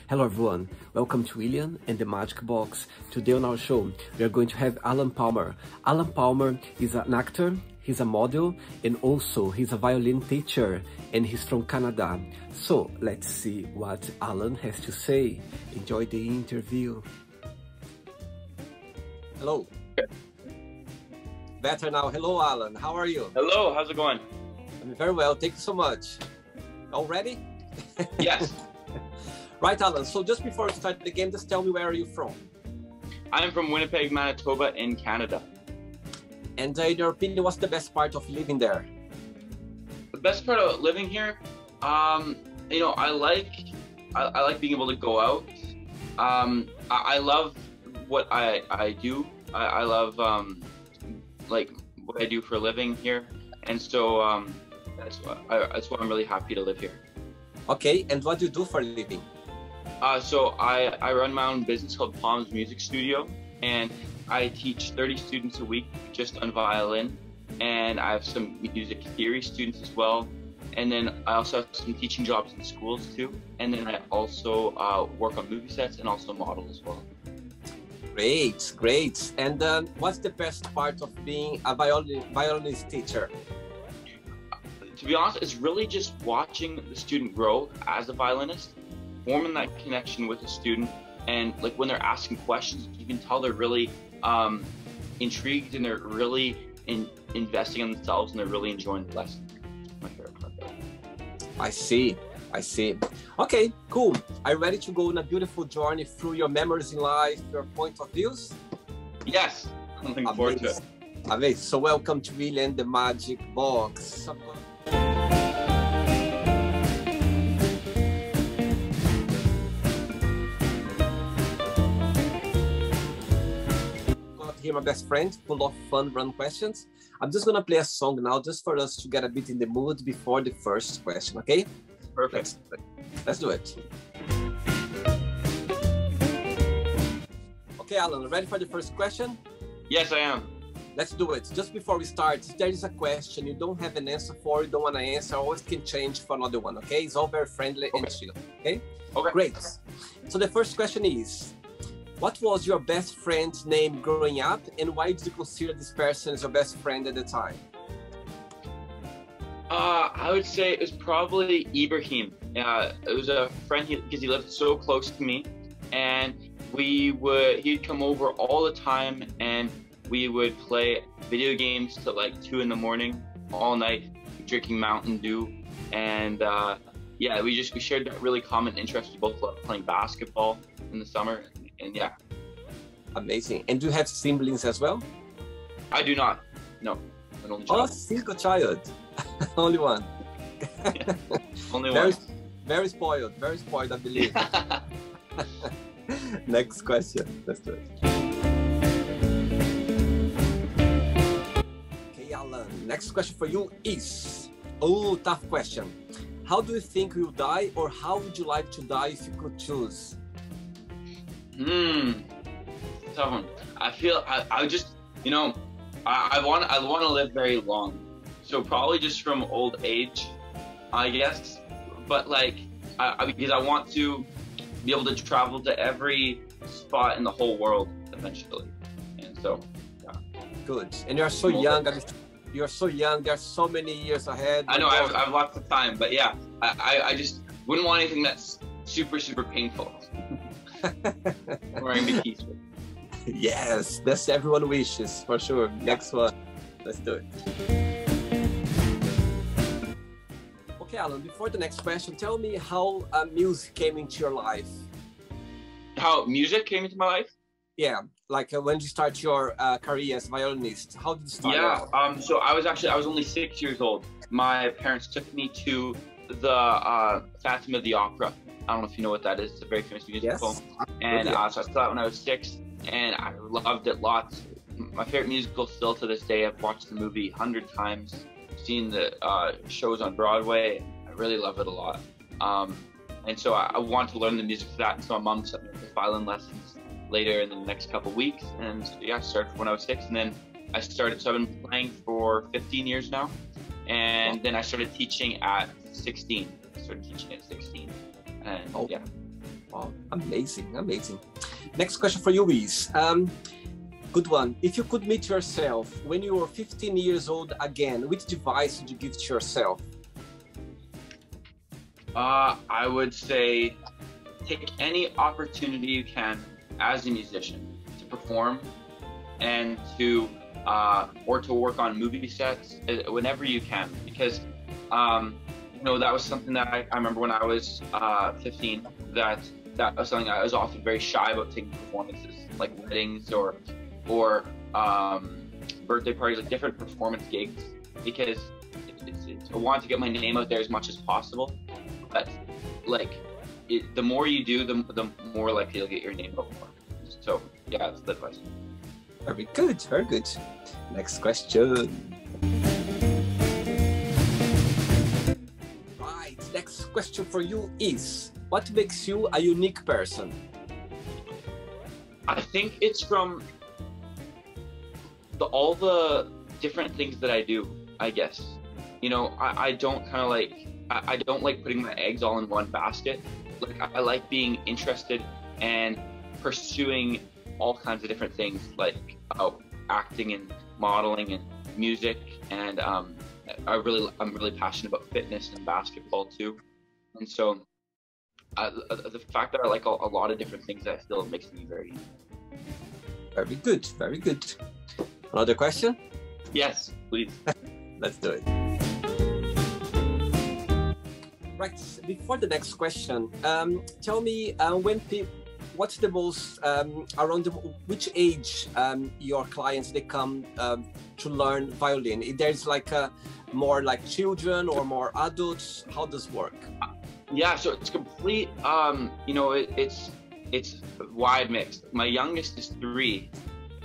Hello everyone, welcome to William and the Magic Box. Today on our show, we are going to have Allan Palmer. Allan Palmer is an actor, he's a model, and also he's a violin teacher, and he's from Canada. So let's see what Allan has to say. Enjoy the interview. Hello. Better now. Hello, Allan. How are you? Hello, how's it going? I'm very well, thank you so much. All ready? Yes. Right, Allan, so just before we start the game, just tell me, where are you from? I'm from Winnipeg, Manitoba in Canada. And in your opinion, what's the best part of living there? The best part of living here, you know, I like being able to go out. I love what I do. I love like what I do for a living here, and so that's why I'm really happy to live here. Okay, and what do you do for a living? So I run my own business called Palm's Music Studio, and I teach 30 students a week just on violin, and I have some music theory students as well, and then I also have some teaching jobs in schools too, and then I also work on movie sets and also model as well. Great, great. And what's the best part of being a violinist teacher? To be honest, it's really just watching the student grow as a violinist, forming that connection with the student, and like when they're asking questions, you can tell they're really intrigued and they're really investing in themselves and they're really enjoying the lesson. That's my favorite part though. I see. Okay, cool. Are you ready to go on a beautiful journey through your memories in life, your point of views? Yes, I'm looking forward to it. Amazing. So welcome to William the Magic Box. Here, my best friend, full of fun run questions. I'm just gonna play a song now, just for us to get a bit in the mood before the first question. Okay? Perfect. Let's do it. Okay, Allan, ready for the first question? Yes, I am. Let's do it. Just before we start, if there is a question you don't have an answer for, you don't want to answer, always can change for another one. Okay? It's all very friendly and chill. Okay? Okay. Great. So the first question is, what was your best friend's name growing up, and why did you consider this person as your best friend at the time? I would say it was probably Ibrahim. It was a friend because he lived so close to me, and he'd come over all the time, and we would play video games till like 2 in the morning, all night, drinking Mountain Dew, and yeah, we shared that really common interest. We both loved playing basketball in the summer. And yeah. Amazing. And do you have siblings as well? I do not. No. An only child. Oh, single child. Only one. Yeah. Only one. Very spoiled, I believe. Next question. Let's do it. Okay, Allan. Next question for you is, oh, tough question. How do you think you'll die, or how would you like to die if you could choose? Tough one. I just, you know, I want to live very long, so probably just from old age, I guess. But like, because I want to be able to travel to every spot in the whole world eventually, and so yeah. Good. And you're so young. You're so young. There's so many years ahead. I know. I've lots of time, but yeah, I just wouldn't want anything that's super painful. Wearing the keys. Yes, that's everyone wishes for sure. Next one, let's do it. Okay, Allan, before the next question, tell me how music came into your life. How music came into my life? Yeah, like when you start your career as a violinist, how did you start? Yeah, so I was only 6 years old. My parents took me to the Phantom of the Opera. I don't know if you know what that is. It's a very famous musical. Yes. And so I saw that when I was 6, and I loved it lots. My favorite musical still to this day. I've watched the movie 100 times, seen the shows on Broadway. I really love it a lot. And so I want to learn the music for that. And so my mom set me up with violin lessons later in the next couple weeks. And so, yeah, I started when I was 6, and then I started. So I've been playing for 15 years now, and then I started teaching at 16. I started teaching at 16. And yeah. Wow, amazing, amazing. Next question for you is, good one. If you could meet yourself when you were 15 years old again, which device would you give to yourself? I would say take any opportunity you can as a musician to perform and to or to work on movie sets whenever you can, because you know, that was something that I remember when I was 15, that was something I was often very shy about taking performances, like weddings or birthday parties, like different performance gigs, because I wanted to get my name out there as much as possible. But like, the more you do, the more likely you'll get your name out more. So yeah, that's the advice. Very good, very good. Next question. Right, next question for you is, what makes you a unique person? I think it's from all the different things that I do, I guess. You know, I don't kind of like, I don't like putting my eggs all in one basket. Like, I like being interested and pursuing all kinds of different things, like acting and modeling and music, and I'm really passionate about fitness and basketball too. And so the fact that I like a lot of different things, I feel makes me very unique. Very good, very good. Another question? Yes, please. Let's do it. Right, before the next question, tell me what's the most, around which age your clients, they come to learn violin? If there's like more like children or more adults, how does it work? Yeah, so it's complete, you know, it's wide mixed. My youngest is 3,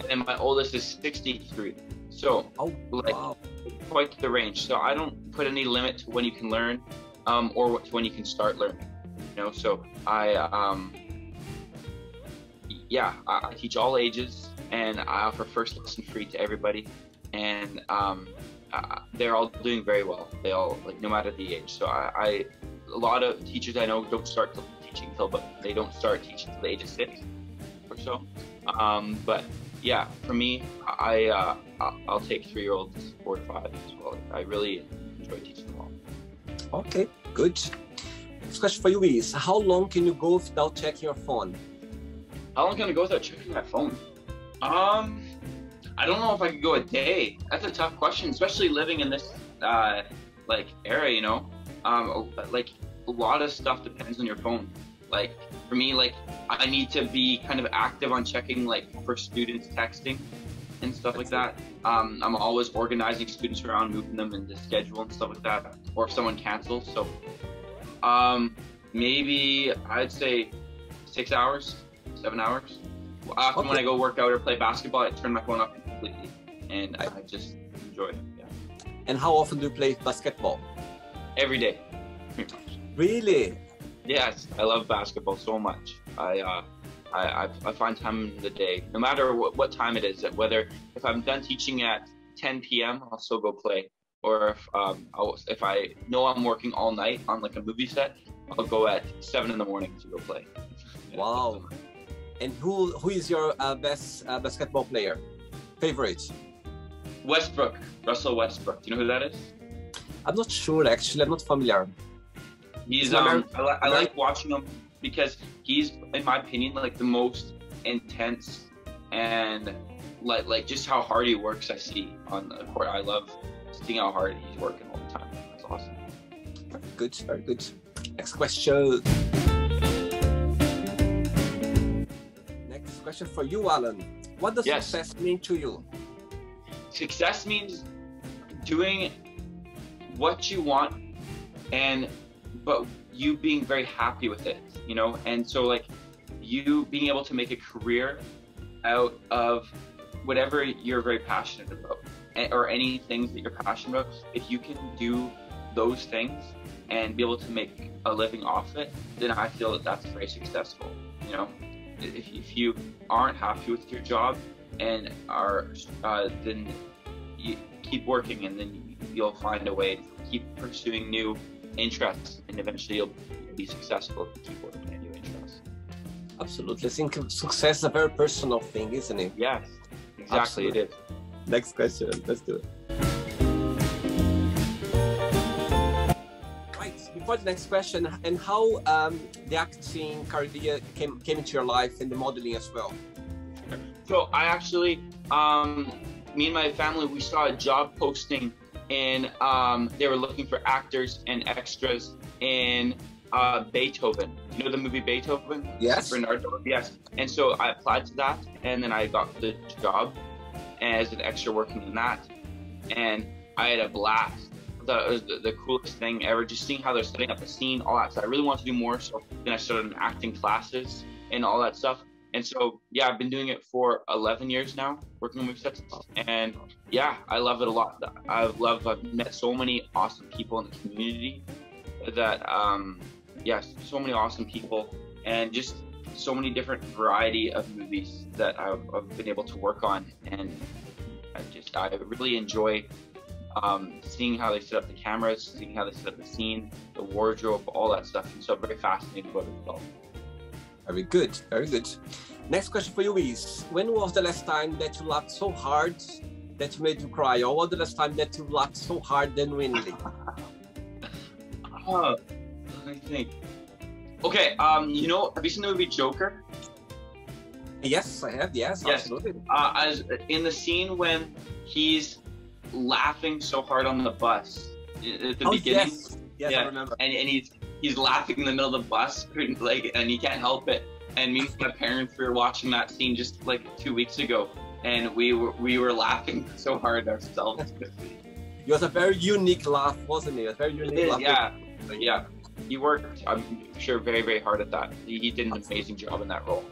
and my oldest is 63. So, like, wow, quite the range. So I don't put any limit to when you can learn, or when you can start learning. You know, so yeah, I teach all ages, and I offer first lesson free to everybody, and they're all doing very well. They all, like, no matter the age. So a lot of teachers I know don't start teaching till, but they don't start teaching till the age of 6 or so. But yeah, for me, I'll take 3-year-olds, 4 to 5 as well. I really enjoy teaching them all. Okay, good. Next question for you is, how long can you go without checking your phone? How long can I go without checking my phone? I don't know if I could go a day. That's a tough question, especially living in this like era, you know. Like, a lot of stuff depends on your phone. Like, for me, like, I need to be kind of active on checking, like, for students texting and stuff like that. I'm always organizing students around, moving them in the schedule and stuff like that, or if someone cancels. So maybe I'd say 6 hours, 7 hours. Often when I go work out or play basketball, I turn my phone off completely, and I just enjoy it. Yeah. And how often do you play basketball? Every day, pretty much. Really? Yes, I love basketball so much. I find time in the day, no matter what time it is. Whether if I'm done teaching at 10 p.m., I'll still go play. Or if I know I'm working all night on, like, a movie set, I'll go at 7 in the morning to go play. Yeah, wow. And who is your best basketball player? Favorite? Westbrook, Russell Westbrook. Do you know who that is? I'm not sure, actually. I'm not familiar. He's I like watching him because he's, in my opinion, like, the most intense, and like just how hard he works I see on the court. I love seeing how hard he's working all the time. That's awesome. Very good, very good. Next question. Next question for you, Allan. What does success mean to you? Success means doing what you want, but you being very happy with it, you know? And so, like, you being able to make a career out of whatever you're very passionate about, or any things that you're passionate about. If you can do those things and be able to make a living off it, then I feel that that's very successful, you know? If you aren't happy with your job and are, then you keep working, and then you'll find a way to keep pursuing new interests, and eventually you'll be successful if you keep working at new interests. Absolutely. I think success is a very personal thing, isn't it? Yes, exactly. Absolutely. It is. Next question. Let's do it. Right. Before the next question, and how the acting career came into your life and the modeling as well? So I actually, me and my family, we saw a job posting and they were looking for actors and extras in Beethoven. You know the movie Beethoven? Yes. Bernardo? Yes. And so I applied to that, and then I got the job as an extra working in that, and I had a blast. That was the coolest thing ever, just seeing how they're setting up the scene, all that. So I really wanted to do more, so then I started acting classes and all that stuff. And so, yeah, I've been doing it for 11 years now, working on movie sets, and yeah, I love it a lot. I've met so many awesome people in the community that, yes, so many awesome people, and just so many different variety of movies that I've been able to work on, and I really enjoy seeing how they set up the cameras, seeing how they set up the scene, the wardrobe, all that stuff, and so I'm very fascinated about it as well. Very good, very good. Next question for you is, when was the last time that you laughed so hard that made you cry, or what was the last time that you laughed so hard genuinely? Let me think. Okay, you know, have you seen the movie Joker? Yes, I have. Yes, absolutely. As in the scene when he's laughing so hard on the bus at the beginning. Yes, I remember. And he's laughing in the middle of the bus, like, and he can't help it. And me and my parents were watching that scene just like 2 weeks ago, and we were laughing so hard ourselves. It was a very unique laugh, wasn't it? A very unique laugh. Yeah. He worked, I'm sure, very, very hard at that. He did an amazing job in that role.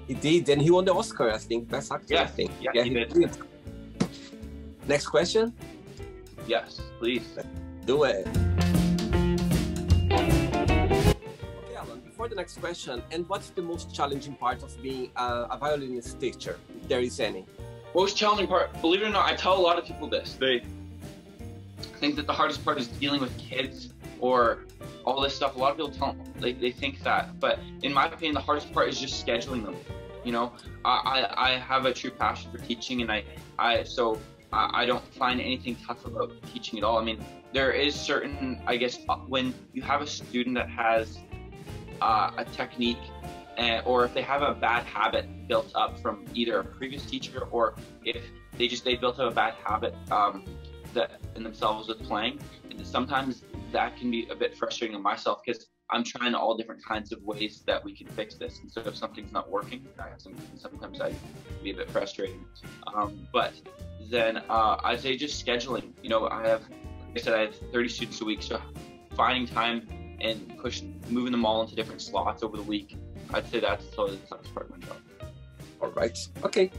He did, and he won the Oscar, I think, Best Actor. Yeah, I think. Yeah, he did. Next question? Yes, please. Do it. Okay, Allan, before the next question, and what's the most challenging part of being a violinist teacher, if there is any? Most challenging part, believe it or not, I tell a lot of people this. They think that the hardest part is dealing with kids or all this stuff. A lot of people they think that, but in my opinion, the hardest part is just scheduling them. You know, I have a true passion for teaching, and I don't find anything tough about teaching at all. I mean, there is certain, I guess, when you have a student that has a technique, or if they have a bad habit built up from either a previous teacher, or if they built up a bad habit that in themselves with playing, sometimes that can be a bit frustrating on myself, because I'm trying all different kinds of ways that we can fix this. And so if something's not working, sometimes I can be a bit frustrating. But then I'd say just scheduling. You know, like I said, I have 30 students a week, so finding time and moving them all into different slots over the week, I'd say that's totally the toughest part of my job. All right. Okay.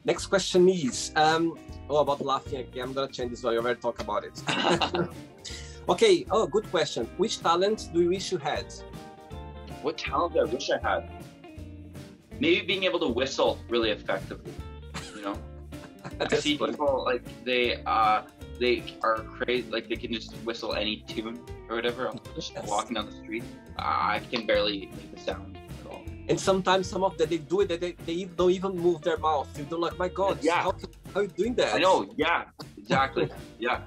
Next question is, about laughing again. I'm gonna change this one. You already talked about it. Okay. Oh, good question. Which talent do you wish you had? What talent do I wish I had? Maybe being able to whistle really effectively. You know, I see people like they are crazy, like they can just whistle any tune or whatever. Just walking down the street, I can barely make the sound at all. And sometimes some of them, they do it, they don't even move their mouth. You don't like, my God, yeah. How are you doing that? I know, yeah, exactly, yeah.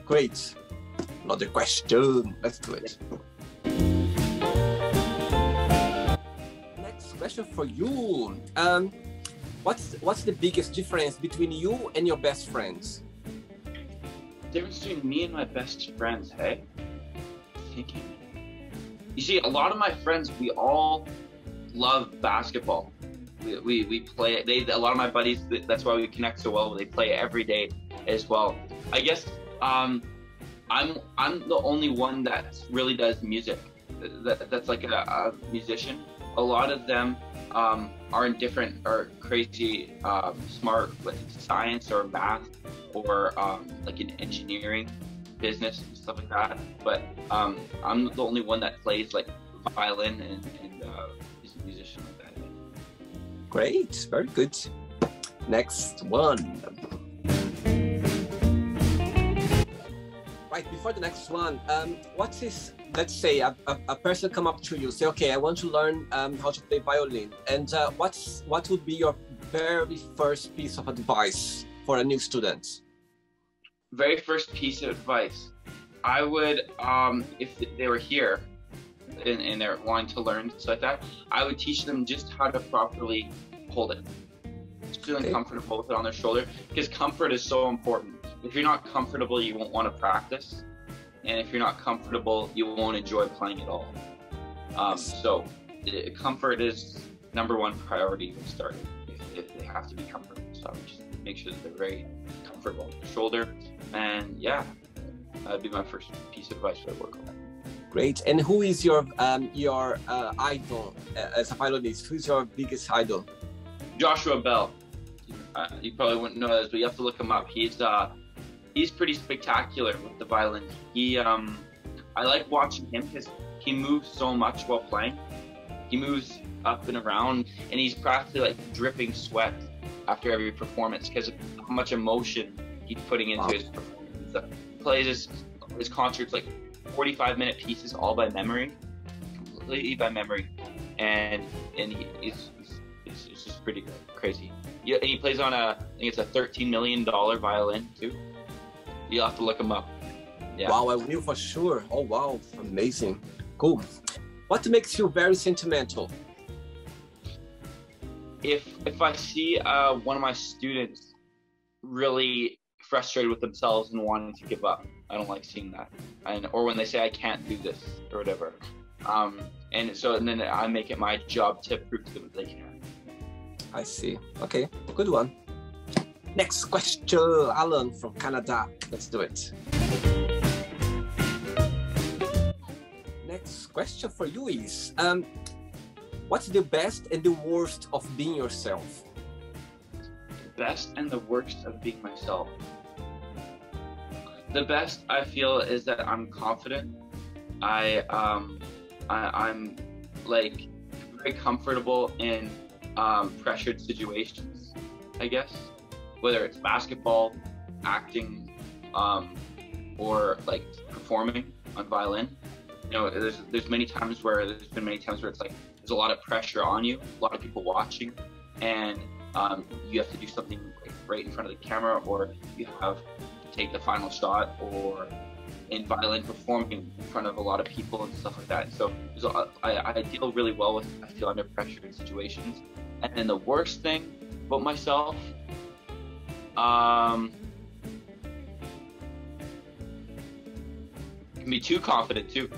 Great. Another question. Let's do it. Next question for you. What's the biggest difference between you and your best friends? The difference between me and my best friends, hey? Thinking. You see, a lot of my friends, we all love basketball. We play it. A lot of my buddies, that's why we connect so well. They play it every day as well. I guess I'm the only one that really does music. That's like a musician. A lot of them are in different or crazy smart with science or math or like in engineering, business and stuff like that. But I'm the only one that plays like violin and is a musician like that. Great, very good. Next one. Right, Right, before the next one, what is, let's say a person come up to you, say, okay, I want to learn how to play violin. And what would be your very first piece of advice for a new student? Very first piece of advice, I would, if they were here and they're wanting to learn stuff like that, I would teach them just how to properly hold it. Just feeling comfortable with it on their shoulder, because comfort is so important. If you're not comfortable, you won't want to practice. And if you're not comfortable, you won't enjoy playing at all. So comfort is #1 priority when starting. If they have to be comfortable, so just make sure that they're very comfortable with the shoulder. And yeah, that'd be my first piece of advice for work on that. Great. And who is your idol as a violinist? Who's your biggest idol? Joshua Bell. You probably wouldn't know this, but you have to look him up. He's pretty spectacular with the violin. I like watching him because he moves so much while playing. He moves up and around, and he's practically like dripping sweat after every performance because of how much emotion he's putting into his performance. He plays his concerts like 45-minute pieces all by memory, completely by memory, and it's just pretty crazy. Yeah, and he plays on I think it's a $13 million violin too. You'll have to look him up. Yeah. Wow, I will for sure. Oh wow, amazing, cool. What makes you very sentimental? If I see one of my students really frustrated with themselves and wanting to give up, I don't like seeing that. Or when they say I can't do this or whatever. And then I make it my job to prove to them that they can. I see. Okay, good one. Next question, Allan from Canada. Let's do it. Next question for you is, what's the best and the worst of being yourself? The best and the worst of being myself. The best I feel is that I'm confident. I'm like very comfortable in pressured situations, I guess. Whether it's basketball, acting, or like performing on violin. You know, there's been many times where it's like there's a lot of pressure on you, a lot of people watching, and you have to do something like right in front of the camera, or you have to take the final shot, or in violin performing in front of a lot of people and stuff like that. So I deal really well with, I feel, under pressure in situations. And then the worst thing about myself, can be too confident too.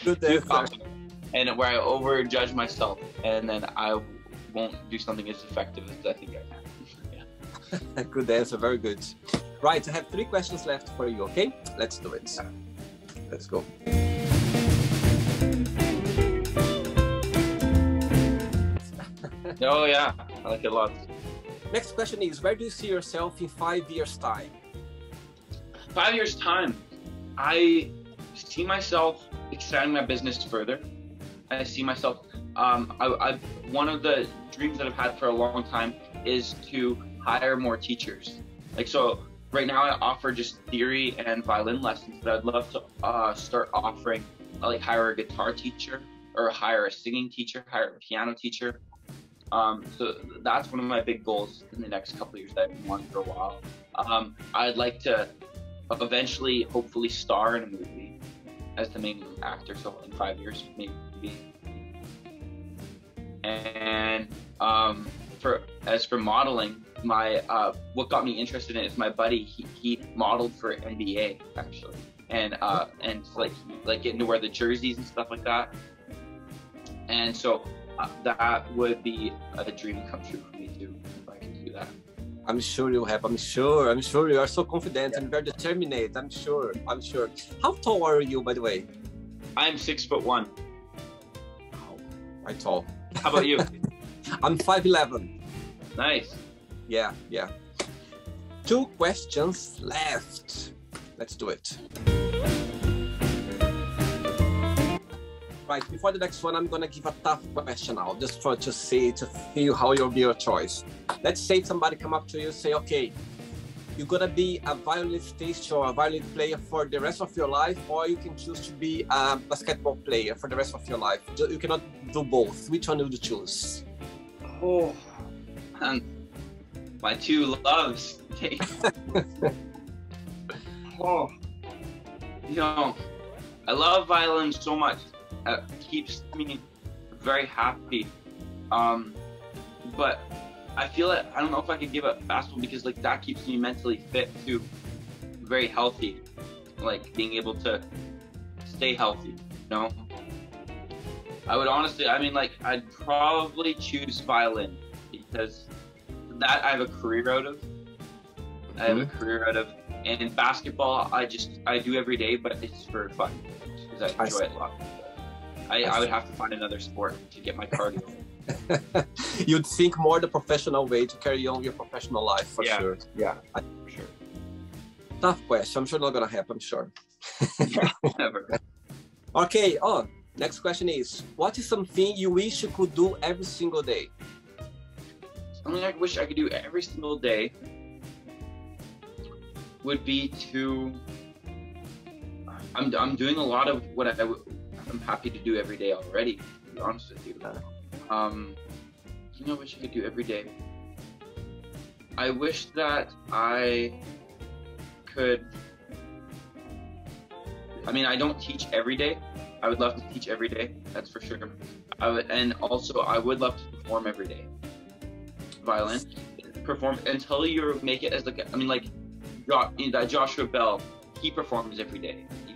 Good too confident, and where I overjudge myself, and then I won't do something as effective as I think I can. Yeah. Good answer, very good. Right, I have 3 questions left for you. Okay, let's do it. Let's go. Oh yeah, I like it a lot. Next question is, where do you see yourself in 5 years' time? 5 years' time, I see myself expanding my business further. I see myself, one of the dreams that I've had for a long time is to hire more teachers. Like, so right now I offer just theory and violin lessons, but I'd love to start offering, like hire a guitar teacher, or hire a singing teacher, hire a piano teacher. So that's one of my big goals in the next couple of years that I've been wanting for a while. I'd like to eventually, hopefully, star in a movie as the main actor. So in 5 years, maybe. And as for modeling, what got me interested in it is my buddy. He modeled for NBA actually, and like getting to wear the jerseys and stuff like that. And so that would be a dream come true for me too, if I can do that. I'm sure you'll have. I'm sure you are so confident and very determined. I'm sure. How tall are you, by the way? I'm 6'1". Wow, quite tall. How about you? I'm 5'11". Nice. Yeah. 2 questions left. Let's do it. Right, before the next one, I'm gonna give a tough question now, just to feel how you'll be your choice. Let's say somebody come up to you and say, okay, you're gonna be a violinist teacher or a violin player for the rest of your life, or you can choose to be a basketball player for the rest of your life. You cannot do both. Which one would you choose? Oh, my two loves. Oh, you know, I love violin so much. It keeps me very happy. But I feel like I don't know if I could give up basketball because like that keeps me mentally fit too, very healthy, like being able to stay healthy. You know, I would honestly, I mean, like I'd probably choose violin because that I have a career out of. I have a career out of, and in basketball, I do every day, but it's for fun because I enjoy it a lot. I would have to find another sport to get my cardio. You'd think more the professional way to carry on your professional life for sure. Yeah, for sure. Tough question. I'm sure not gonna happen. I'm sure. Never. Okay. Oh, next question is: what is something you wish you could do every single day? Something I wish I could do every single day would be to. I'm doing a lot of what I'm happy to do every day already. To be honest with you. You know, I wish I could do every day. I wish that I could. I mean, I don't teach every day. I would love to teach every day. That's for sure. And also I would love to perform every day. Violin, perform until you make it as like I mean, like that Joshua Bell. He performs every day. He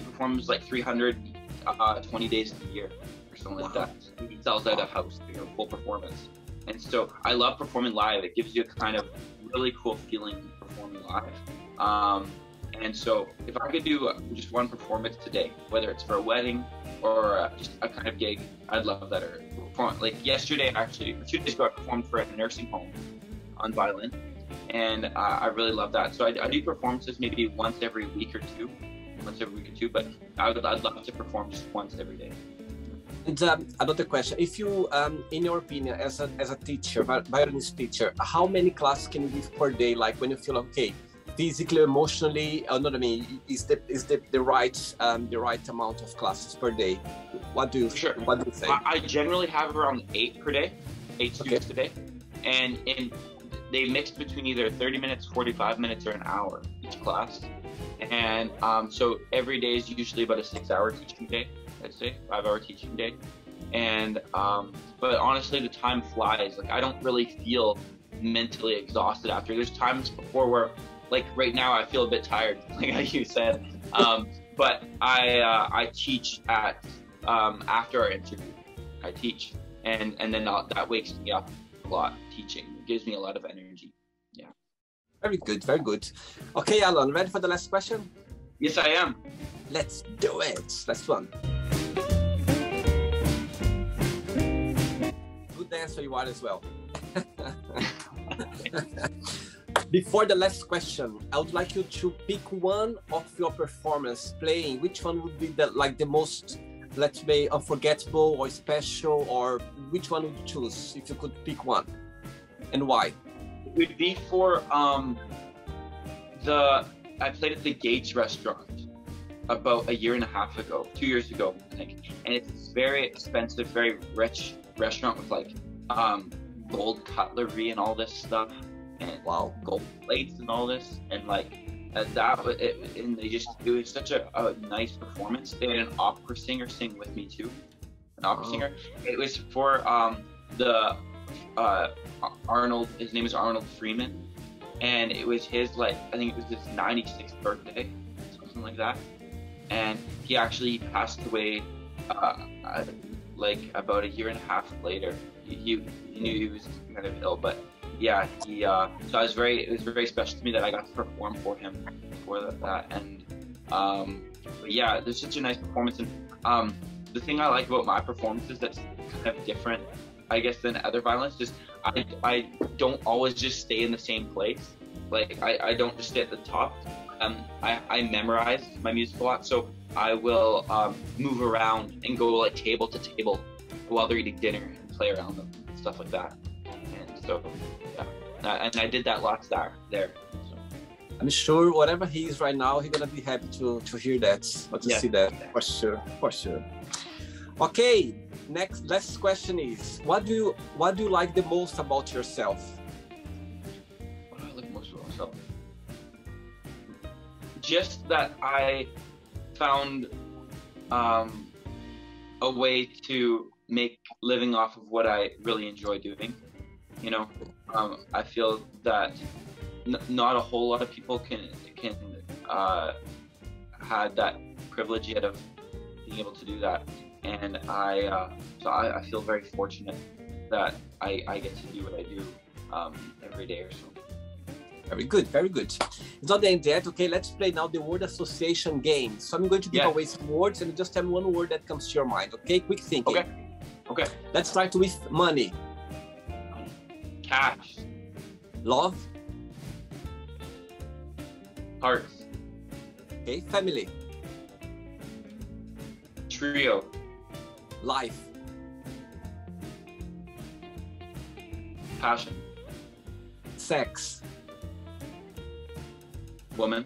performs like 320 days a year. Something like that. He sells out a house, you know, full performance. And so I love performing live. It gives you a kind of really cool feeling performing live. And so if I could do just one performance today, whether it's for a wedding or just a kind of gig, I'd love that. Or perform, like yesterday, actually, 2 days ago, I performed for a nursing home on violin. And I really love that. So I do performances maybe once every week or two, but I'd love to perform just once every day. And another question: if you, in your opinion, as a teacher, violinist teacher, how many classes can you give per day? Like when you feel okay, physically, emotionally, what I mean, is the right amount of classes per day? What do you think? I generally have around 8 per day, 8 students a day, and they mix between either 30 minutes, 45 minutes, or an hour each class. And so every day is usually about a 6-hour teaching day. I'd say 5-hour teaching day. And but honestly, the time flies. Like I don't really feel mentally exhausted after. There's times before where, like right now, I feel a bit tired, like you said. But I teach at after our interview. I teach, and then that wakes me up a lot. Teaching it gives me a lot of energy. Yeah. Very good, very good. Okay, Allan, ready for the last question? Yes, I am. Let's do it. Last one. Good answer you are as well. Before the last question, I would like you to pick one of your performance playing. Which one would be the most, let's say, unforgettable or special, or which one would you choose if you could pick one, and why? It would be for I played at the Gates restaurant about 1.5 years ago, 2 years ago, I think, and it's this very expensive, very rich restaurant with like gold cutlery and all this stuff, and gold plates and all this, and like and it was such a nice performance. They had an opera singer sing with me too, an opera singer. It was for the Arnold. His name is Arnold Freeman, and it was his I think it was his 96th birthday, something like that. And he actually passed away like about 1.5 years later. He knew he was kind of ill, but yeah, so it was very special to me that I got to perform for him for that. And but yeah, there's such a nice performance, and the thing I like about my performances that's kind of different, I guess, than other violinists is I don't always just stay in the same place. Like I don't just stay at the top. I memorize my music a lot, so I will move around and go like table to table while they're eating dinner and play around them and stuff like that. And so yeah, and I did that lots there. So. I'm sure whatever he is right now, he's gonna be happy to hear that or to see that, for sure, for sure. Okay, last question is, what do you like the most about yourself? What do I like most about myself? Just that I found a way to make living off of what I really enjoy doing. You know, I feel that not a whole lot of people can have that privilege yet of being able to do that, and so I feel very fortunate that I get to do what I do every day or so. Very good, very good. It's not the end yet. Okay, let's play now the word association game. So I'm going to give away some words and just tell me one word that comes to your mind. Okay, quick thinking. Okay. Let's start with money. Cash. Love. Hearts. Okay, family. Trio. Life. Passion. Sex. Woman.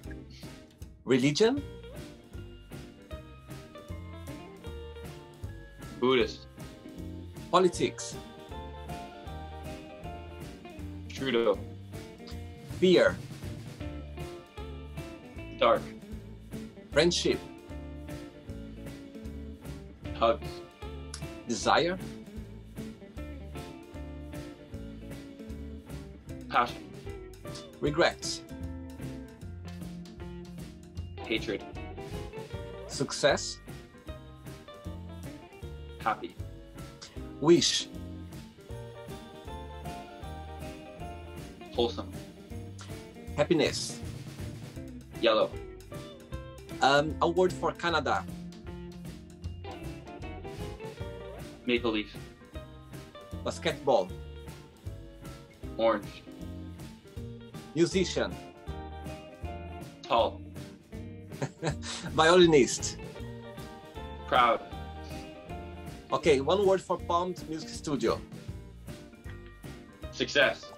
Religion. Buddhist. Politics. Trudeau. Fear. Dark. Friendship. Hugs. Desire. Passion. Regrets. Hatred. Success. Happy. Wish. Wholesome. Happiness. Yellow. A word for Canada. Maple leaf. Basketball. Orange. Musician. Tall. Violinist. Proud. Okay, one word for Palm's Music Studio. Success.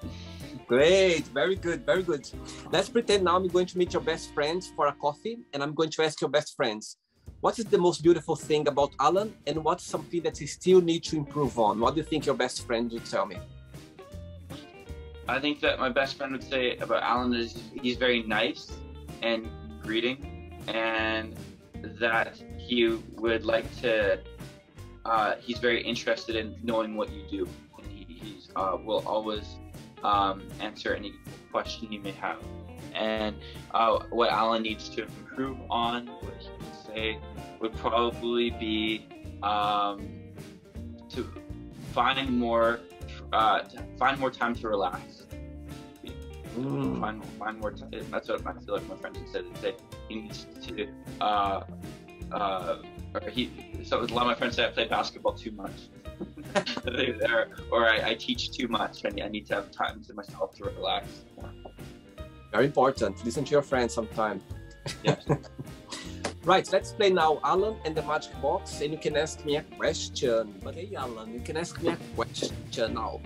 Great, very good, very good. Let's pretend now I'm going to meet your best friends for a coffee, and I'm going to ask your best friends, what is the most beautiful thing about Allan, and what's something that you still need to improve on? What do you think your best friend would tell me? I think that my best friend would say about Allan is he's very nice and greeting, and that he would like to, he's very interested in knowing what you do, and he's will always answer any question you may have. And what Allan needs to improve on, what he would say, would probably be to find more time to relax. Find more time. That's what I feel like my friends would say. They say he needs to so a lot of my friends say I play basketball too much. or I teach too much. I need to have time to myself to relax. Very important. Listen to your friends sometime. Yes. Right, let's play now Allan and the Magic Box, and you can ask me a question. But hey, Allan, you can ask me a question now.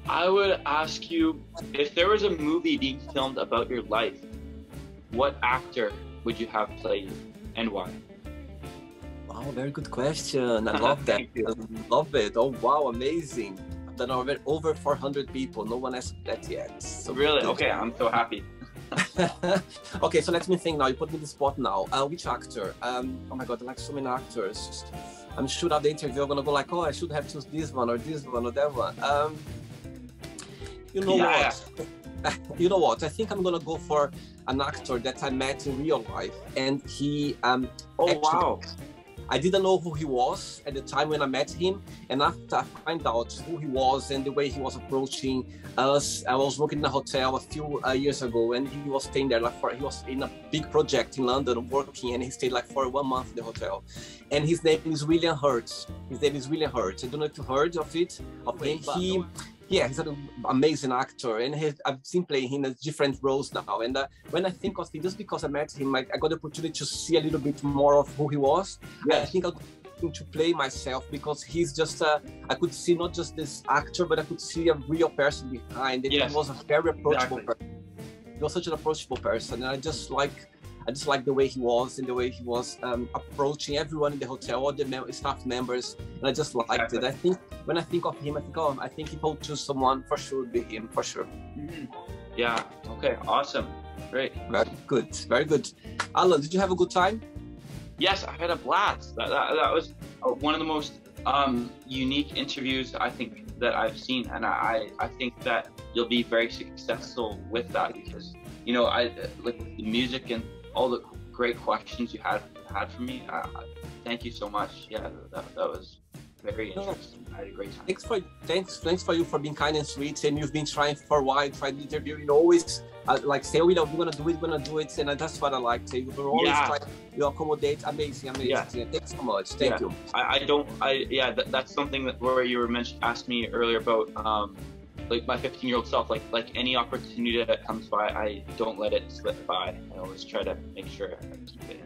I would ask you, if there was a movie being filmed about your life, what actor would you have play you, and why? Wow, very good question. I love that. I love it. Oh, wow, amazing. I've done over 400 people. No one asked that yet. So really? good. Okay, I'm so happy. Okay, so let me think now. You put me in the spot now. Which actor? Oh my God, I like so many actors. I'm sure after the interview I'm gonna go like, oh, I should have chosen this one or that one. You know what? You know what? I think I'm gonna go for an actor that I met in real life, and he wow. I didn't know who he was at the time when I met him, and after I find out who he was and the way he was approaching us, I was working in a hotel a few years ago, and he was staying there he was in a big project in London working, and he stayed like for 1 month in the hotel. And his name is William Hurt. His name is William Hurt. I don't know if you heard of him. Yeah, he's an amazing actor, and I've seen playing him in different roles now. And when I think of him, just because I met him, I got the opportunity to see a little bit more of who he was. Yes. I think I'll go to play myself, because he's just, I could see not just this actor, but I could see a real person behind it. Yes. He was a very approachable person. he was such an approachable person, and I just like the way he was and the way he was approaching everyone in the hotel, all the staff members, and I just liked it. I think when I think of him, I think, oh, I think if I would choose someone, for sure would be him, for sure. Yeah. Okay. Awesome. Great. Very good. Very good. Allan, did you have a good time? Yes, I had a blast. That was one of the most unique interviews I think that I've seen, and I think that you'll be very successful with that, because you know, I like the music and all the great questions you had for me. Thank you so much. Yeah, that was very interesting. I had a great time. Thanks for you for being kind and sweet, and you've been trying for a while, trying to interview. You know, always like say, oh, you know, we're gonna do it, and that's what I like. So you're always trying to accommodate. Amazing. Yeah. Thanks so much. Thank you. That's something that where you were asked me earlier about like my 15-year-old self, like any opportunity that comes by, I don't let it slip by. I always try to make sure I keep it in.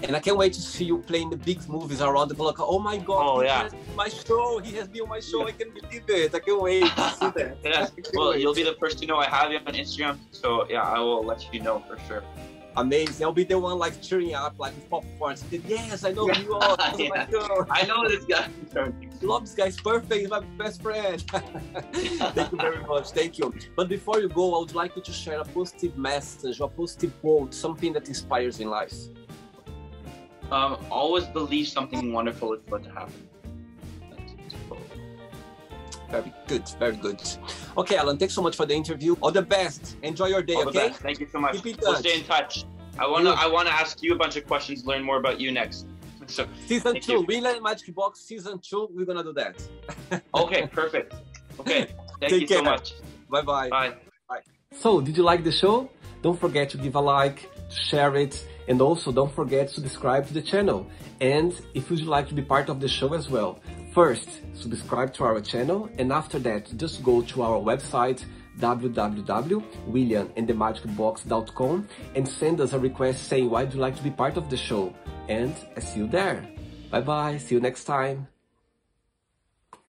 And I can't wait to see you playing the big movies around the block. Oh my God! He has my show. He has been on my show. I can't believe it. I can't wait to see that. Yes. Well, you'll be the first to know. I have you on Instagram, so yeah, I will let you know for sure. Amazing. I'll be the one like cheering up, like with popcorn. Yes, I know who you are. I know this guy. Love this guy. He's perfect. He's my best friend. Thank you very much. Thank you. But before you go, I would like you to share a positive message or a positive quote, something that inspires in life. Always believe something wonderful is going to happen. Very good, very good. Okay, Allan, thanks so much for the interview. All the best. Enjoy your day, okay? Best. Thank you so much. We'll stay in touch. I wanna ask you a bunch of questions, learn more about you next. So season 2, Winnipeg Magic Box season 2, we're gonna do that. Okay, perfect. Okay, thank you so much. Bye-bye. Bye. Bye. So, did you like the show? Don't forget to give a like, to share it, and also don't forget to subscribe to the channel. And if you'd like to be part of the show as well, first, subscribe to our channel, and after that, just go to our website, www.williamandthemagicbox.com, and send us a request saying why you'd like to be part of the show. And I see you there. Bye bye, see you next time.